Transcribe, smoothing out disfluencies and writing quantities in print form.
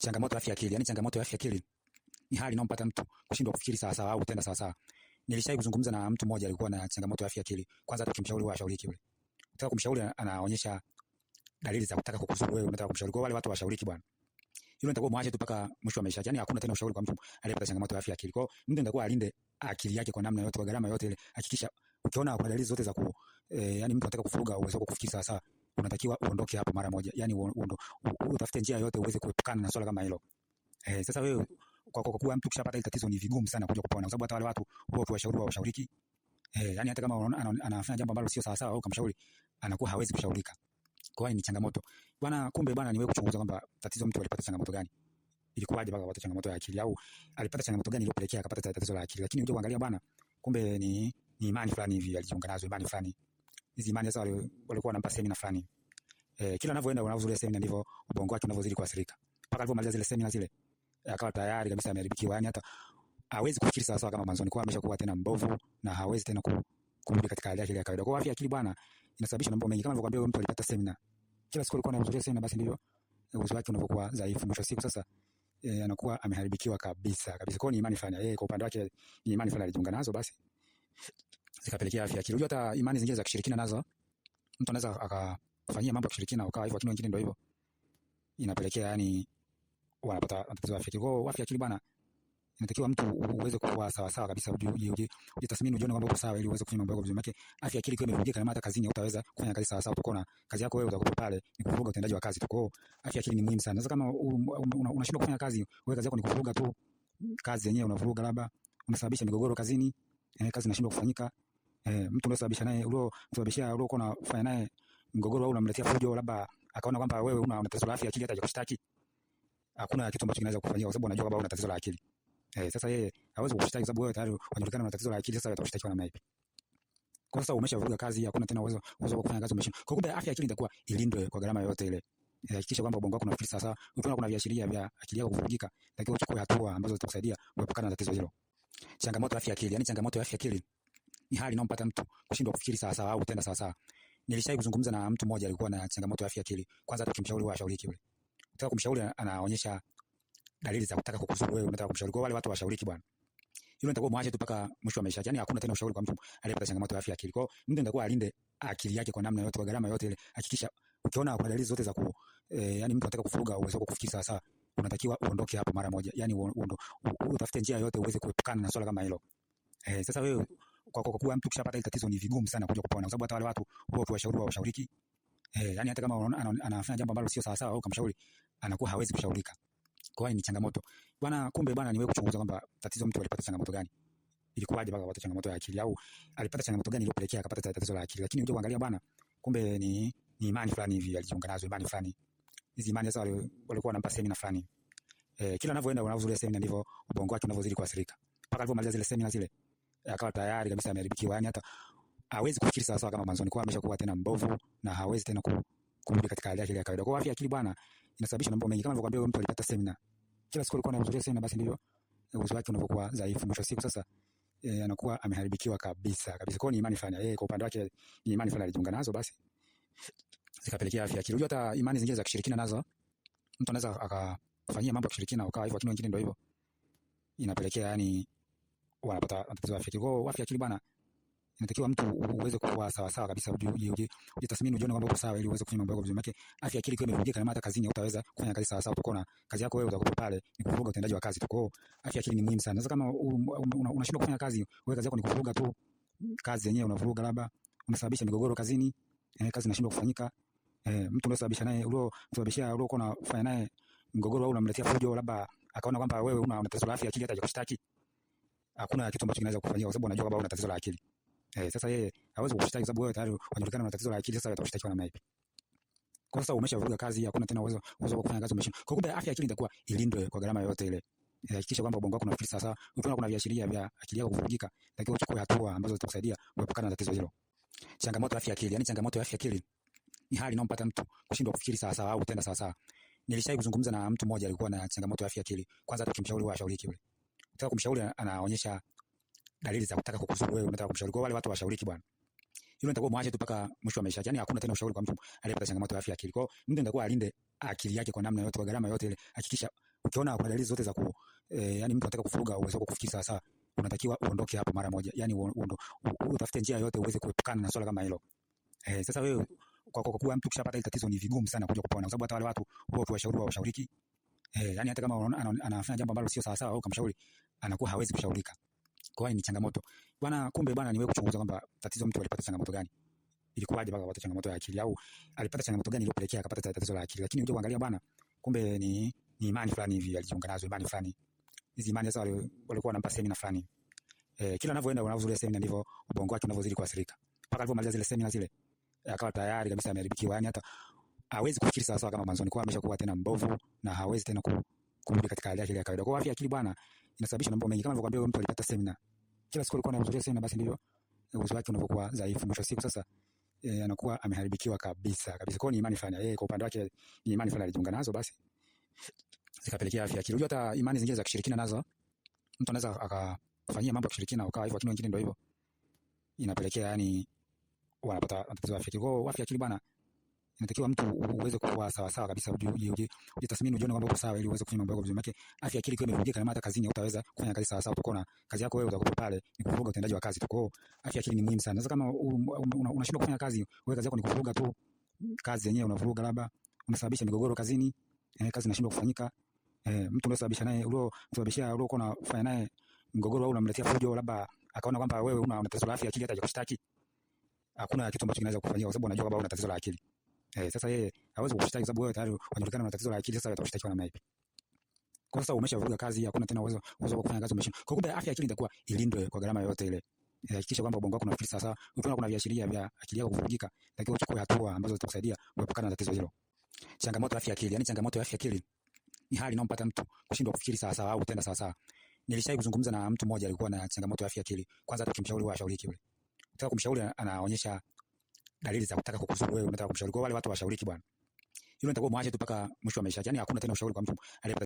Changamoto ya afya akili, yani changamoto ya afya akili ni hali inayompata mtu kushindwa kufikiri sawa sawa au kutenda sawa sawa. Nilishawahi kuzungumza na mtu mmoja alikuwa na changamoto ya afya akili. Kwanza hata ukimshauri huwa hashauriki yule. Unataka kumshauri anaonyesha dalili za kutaka kukuzuru wewe, unataka kumshauri. Kwa wale watu washauriki bwana. Yule nitakuwa muache tu mpaka mwisho wa maisha. Yaani hakuna tena ushauri kwa mtu aliyepata changamoto ya afya akili. Kwa hiyo mtu nitakuwa alinde akili yake kwa namna yote, kwa gharama yote ile. Hakikisha ukiona kuna dalili zote za yani mtu anataka kufuruga uwezo wako kufikiri sawa sawa, unatakiwa uondoke hapo mara moja. Yaani utafute njia yote uweze kuepukana na swala kama hilo. Sasa wewe kwa kuwa mtu kishapata ile tatizo ni vigumu sana kuja kupona, kwa sababu hata wale watu wao ukiwashauri wao washauriki. Yani hata kama anafanya jambo ambalo sio sawa sawa au kumshauri anakuwa hawezi kushaurika. Kwa hiyo ni changamoto. Bwana, kumbe bwana niwe kuchunguza kwamba tatizo mtu alipata changamoto gani. Ilikuwaje mpaka apate changamoto ya akili, au alipata changamoto gani iliyopelekea akapata tatizo la akili. Lakini uje kuangalia bwana, kumbe ni imani fulani hivi alijiunga nazo, imani fulani. Hizi imani sasa walikuwa wanampa semina fulani. Kila anavyoenda unavyozulia semina ndivyo ubongo wake unavyozidi kuathirika. Mpaka alipomaliza zile semina zile akawa tayari kabisa ameharibikiwa, yani hata hawezi kufikiri sawa sawa kama mwanzo. Kwa ameshakuwa tena mbovu na hawezi tena kurudi katika hali yake ya kawaida. Kwa afya akili bwana inasababisha mambo mengi, kama nilivyokuambia, mtu alipata semina, kila siku alikuwa anahudhuria semina, basi ndivyo uwezo wake unavyokuwa dhaifu. Mwisho siku sasa anakuwa ameharibikiwa kabisa kabisa. Kwa ni imani fulani yeye kwa upande wake, ni imani fulani alijiunga nazo, basi zikapelekea afya akili. Unajua hata imani zingine za kishirikina nazo mtu anaweza akafanyia mambo ya kishirikina ukawa hivyo, lakini wengine ndio hivyo inapelekea yani wanapata tatizo la afya akili. Kwa afya akili bwana inatakiwa mtu uweze kuwa sawa sawa kabisa, ujitathmini, ujione kwamba uko sawa ili uweze kufanya mambo yako vizuri. Maana afya akili ikiwa imevunjika, kama hata kazini hutaweza kufanya kazi sawa sawa, utakuwa na kazi yako wewe utakuwa pale ni kuvuruga utendaji wa kazi tu. Kwa hiyo afya akili ni muhimu sana. Sasa kama unashindwa kufanya kazi, wewe kazi yako ni kuvuruga tu, kazi yenyewe unavuruga, labda unasababisha migogoro kazini, kazi inashindwa kufanyika. Mtu unasababisha naye uko unafanya naye mgogoro au unamletea fujo, labda akaona kwamba wewe una tatizo la afya akili, hata hajakushtaki, hakuna kitu ambacho kinaweza kufanyika kwa sababu anajua kwamba una tatizo la akili. Sasa yeye hawezi kukushtaki kwa sababu wewe tayari unajulikana na tatizo la akili. Sasa atakushtakiwa namna ipi? Kwa sasa umeshavuruga kazi, hakuna tena uwezo wa kufanya kazi, umeshinda. Kwa kumbe afya akili itakuwa ilindwe kwa gharama yote ile. Hakikisha kwamba ubongo wako unafikiri sasa. Ukiona kuna viashiria vya akili yako kuvurugika, takiwa uchukue hatua ambazo zitakusaidia kuepukana na tatizo hilo. Changamoto ya afya akili, yani changamoto ya afya akili ni hali inayompata mtu kushindwa kufikiri sawa sawa au kutenda sawa sawa. Nilishawahi kuzungumza na mtu mmoja alikuwa na changamoto ya afya akili. Kwanza hata ukimshauri huwa hashauriki yule. Unataka kumshauri anaonyesha dalili za kutaka kukuzuru wewe, unataka kumshauri. Kwa wale watu washauriki bwana, yule nitakuwa muache tu mpaka mwisho wa maisha. Yani hakuna tena ushauri kwa mtu aliyepata changamoto ya afya akili. Kwa hiyo mtu nitakuwa alinde akili yake kwa namna yote, kwa gharama yote ile. Hakikisha ukiona kuna dalili zote za yani mtu anataka kufuruga uwezo wako kufikiri sawa sawa, unatakiwa uondoke hapo mara moja. Yani utafute njia yote uweze kuepukana na swala kama hilo. Sasa wewe kwa kuwa mtu kishapata ile tatizo ni vigumu sana kuja kupona, kwa sababu hata wale watu wao ukiwashauri wao washauriki. Yani hata kama anafanya jambo ambalo sio sawa sawa au kumshauri anakuwa hawezi kushaurika. Kwa hiyo ni changamoto. Bwana, kumbe bwana niwe kuchunguza kwamba tatizo mtu alipata changamoto gani. Ilikuwaje mpaka apate changamoto ya akili, au alipata changamoto gani iliyopelekea akapata tatizo la akili. Lakini uje kuangalia bwana, kumbe ni imani fulani hivi alijiunga nazo, imani fulani. Hizi imani sasa walikuwa wanampa semina fulani. Kila anavyoenda unavyozulia semina ndivyo ubongo wake unavyozidi kuathirika. Mpaka alipomaliza zile semina zile akawa tayari kabisa ameharibikiwa, yani hata hawezi kufikiri sawa sawa kama mwanzo. Kwa ameshakuwa tena mbovu na hawezi tena kurudi katika hali yake ya kawaida. Kwa afya akili bwana inasababisha mambo mengi, kama nilivyokuambia, mtu alipata semina, kila siku alikuwa anahudhuria semina, basi ndivyo uwezo wake unavyokuwa dhaifu. Mwisho siku sasa anakuwa ameharibikiwa kabisa kabisa. Kwa ni imani fulani yeye kwa upande wake, ni imani fulani alijiunga nazo, basi zikapelekea afya akili. Unajua hata imani zingine za kishirikina nazo mtu anaweza akafanyia mambo ya kishirikina ukawa hivyo, lakini wengine ndio hivyo inapelekea yani wanapata tatizo la afya akili. Kwa afya akili bwana inatakiwa mtu uweze kuwa sawa sawa kabisa, ujitathmini, ujione kwamba uko sawa ili uweze kufanya mambo yako vizuri. Maana afya akili ikiwa imevunjika, kama hata kazini hutaweza kufanya kazi sawa sawa, utakuwa na kazi yako wewe utakuwa pale ni kuvuruga utendaji wa kazi tu. Kwa hiyo afya akili ni muhimu sana. Sasa kama unashindwa kufanya kazi, wewe kazi yako ni kuvuruga tu, kazi yenyewe unavuruga, labda unasababisha migogoro kazini, kazi inashindwa kufanyika. Mtu unasababisha naye uko unafanya naye mgogoro au unamletea fujo, labda akaona kwamba wewe una tatizo la afya akili, hata hajakushtaki, hakuna kitu ambacho kinaweza kufanyika kwa sababu anajua kwamba una tatizo la akili. Sasa yeye hawezi kukushtaki kwa sababu wewe tayari unajulikana na tatizo la akili. Sasa atakushtakiwa namna ipi? Kwa sasa umeshavuruga kazi, hakuna tena uwezo wa kufanya kazi, umeshinda. Kwa kumbe afya akili itakuwa ilindwe kwa gharama yote ile. Hakikisha kwamba ubongo wako unafikiri sasa. Ukiona kuna viashiria vya akili yako kuvurugika, takiwa uchukue hatua ambazo zitakusaidia kuepukana na tatizo hilo. Changamoto ya afya akili, yani changamoto ya afya akili ni hali inayompata mtu kushindwa kufikiri sawa sawa au kutenda sawa sawa. Nilishawahi kuzungumza na mtu mmoja alikuwa na changamoto ya afya akili. Kwanza hata ukimshauri huwa hashauriki yule. Unataka kumshauri anaonyesha dalili za kutaka kukuzuru wewe, unataka kumshauri. Kwa wale watu washauriki bwana, yule nitakuwa muache tu mpaka mwisho wa maisha. Yani hakuna tena ushauri kwa mtu aliyepata changamoto ya afya akili. Kwa hiyo mtu nitakuwa alinde akili yake kwa namna yote, kwa gharama yote ile. Hakikisha Ukiona kuna dalili zote za yani mtu anataka kuvuruga uwezo wako kufikiri sawa sawa, unatakiwa uondoke hapo mara moja. Yani utafute njia yote uweze kuepukana na swala kama hilo. Sasa wewe kwa kuwa mtu kishapata ile tatizo, ni vigumu sana kuja kupona, kwa sababu hata wale watu wao ukiwashauri washauriki. Yani hata kama anafanya jambo ambalo sio sawa sawa au kumshauri, anakuwa hawezi kushaurika. Kwa hiyo ni changamoto bwana. Kumbe bwana, niwe kuchunguza kwamba tatizo mtu alipata changamoto gani, ilikuwaje mpaka apate changamoto ya akili, au alipata changamoto gani iliyopelekea akapata tatizo la akili. Lakini uje kuangalia bwana, kumbe ni imani fulani hivi alijiunga nazo, imani fulani. Hizi imani sasa walikuwa wanampa semina fulani. Kila anavyoenda unavyozulia semina ndivyo ubongo wake unavyozidi kuathirika. Mpaka alipomaliza zile semina zile, akawa tayari kabisa ameharibikiwa, yani hata hawezi kufikiri sawa sawa kama mwanzo. Kwa ameshakuwa tena mbovu na hawezi tena kurudi katika hali yake ya kawaida. Kwa afya akili bwana inasababisha mambo mengi, kama nilivyokuambia, mtu alipata semina, kila siku alikuwa anahudhuria semina, basi ndivyo uwezo wake unavyokuwa dhaifu. Mwisho siku sasa anakuwa ameharibikiwa kabisa kabisa. Kwa ni imani fulani yeye kwa upande wake, ni imani fulani alijiunga nazo, basi zikapelekea afya akili. Unajua hata imani zingine za kishirikina nazo mtu anaweza akafanyia mambo ya kishirikina ukawa hivyo, lakini wengine ndio hivyo, inapelekea yani wanapata tatizo la afya akili. Kwa afya akili bwana, inatakiwa mtu uweze kuwa sawa sawa kabisa, ujitathmini, ujione kwamba uko sawa, ili uweze kufanya mambo yako vizuri. Maana afya akili ikiwa imevunjika, na hata kazini hutaweza kufanya kazi sawa sawa. Utakuwa na kazi yako wewe, utakuwa pale ni kuvuruga utendaji wa kazi tu. Kwa hiyo afya akili ni muhimu sana. Sasa kama unashindwa kufanya kazi, wewe kazi yako ni kuvuruga tu, kazi yenyewe unavuruga, labda unasababisha migogoro kazini, kazi inashindwa kufanyika. Mtu unasababisha naye uliokuwa unafanya naye mgogoro, au unamletea fujo, labda akaona kwamba wewe una tatizo la afya akili, hata hajakushtaki, hakuna kitu ambacho kinaweza kufanyika, kwa sababu anajua kwamba una tatizo la akili. Sasa yeye hawezi kukushtaki, sababu wewe tayari unajulikana na tatizo la akili. Sasa atakushtakiwa namna ipi? Kwa sasa umeshavuruga kazi, hakuna tena uwezo wa kufanya kazi, umeshinda. Kwa kumbe afya akili itakuwa ilindwe kwa gharama yoyote ile. Hakikisha kwamba ubongo wako unafikiri sasa. Ukiona kuna viashiria vya akili yako kuvurugika, lakini uchukue hatua ambazo zitakusaidia kuepukana na tatizo hilo. Changamoto ya afya akili, yani changamoto ya afya akili ni hali inayompata mtu kushindwa kufikiri sawa sawa au kutenda sawa sawa. Nilishawahi kuzungumza na mtu mmoja alikuwa na changamoto ya afya akili. Kwanza hata ukimshauri washauriki yule. Unataka kumshauri, anaonyesha dalili za kutaka kukuzuru wewe, unataka kumshauri. Kwa wale watu washauriki bwana, yule nitakuwa mwache tu mpaka mwisho wa maisha yake. Yani hakuna tena ushauri kwa mtu aliyepata